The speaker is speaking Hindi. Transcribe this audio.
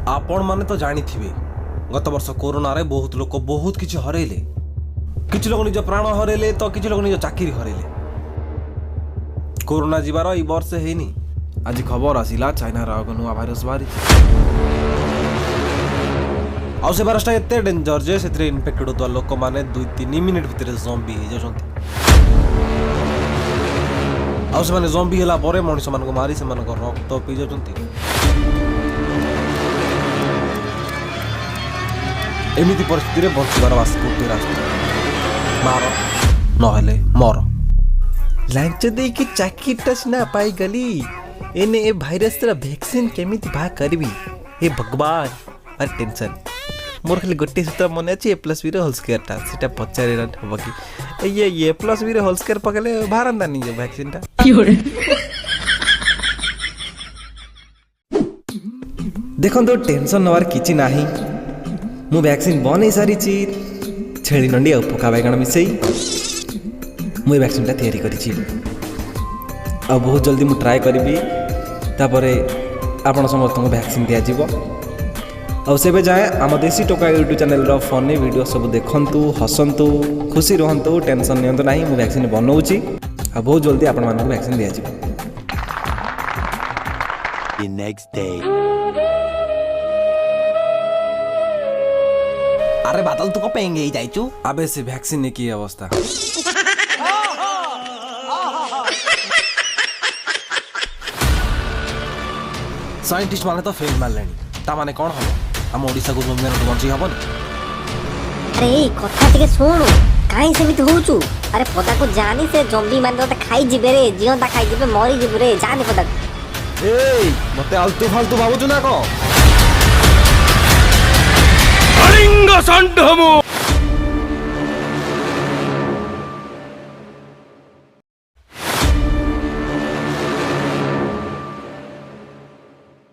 आपण माने तो जानी थिबे गत वर्ष कोरोना रे बहुत लोक बहुत किछि हरेले। किछि लोक निज प्राण हरेले तो किछि लोक निज चाकरी हरेले। कोरोना जीवार ई वर्ष हेनी। आज खबर आसिला चाइना रा नुआ भाइरस बारी आउ से भाइरसटा एते डेंजर जे सेतरे इन्फेक्टेड होता लोक माने 2-3 मिनिट भितर ज़ॉम्बी हो जाउछंती। आउ से माने ज़ॉम्बी हला परे मनुष्य मान को मारी से मान को रक्त पी जाउछंती। एमिति परिस्थिति रे बंचिबार वास्तव रास्ता मार नहले मर। लांच दे कि चाकीटा सिना पाई गली एने ए भाइरस रा वैक्सीन केमिति भा करबी हे भगवान। अरे टेंशन मोर खाली गोटे सूत्र मन अछि A+B रे होल स्क्वायर टा सेटा पचारे हबो कि ये A+B रे होल स्क्वायर पकले भारंदा नहीं जे वैक्सीन टा देखो तो टेंशन नवार किछि नाही। मु वैक्सीन बनै सारी छि छेली नंडी आ पका बैगण मिसई मु वैक्सीन टा तैयारी करी छि। आ बहुत जल्दी मु ट्राई करबी तापरे आपण समस्त को वैक्सीन दिया जीवो। और सेबे जाए आम देसी टोका यूट्यूब चैनल रो फनी वीडियो सब देखंतु हसंतु खुशी रहंतु टेंशन नियंतु नाही। मु वैक्सीन बनौछि आ बहुत जल्दी आपण मान को वैक्सीन दिया जीवो। The next day. अरे बादल तू को पेंगे ही जाइचू अबे से वैक्सीन ने की अवस्था साइंटिस्ट माने तो फेल मारलेनी ता माने कोन हबो हम ओडिसा को जम्मे न बंची हबन। अरे ए कथा टिके सुन काई सेमित होचू। अरे पता को जानी से जम्बी मान तो खाई जिबे रे जियंता खाई जिबे मरी जिबे रे जाने पता ए मते आलतू फालतू भाबुचू ना को कलिंग संढमु।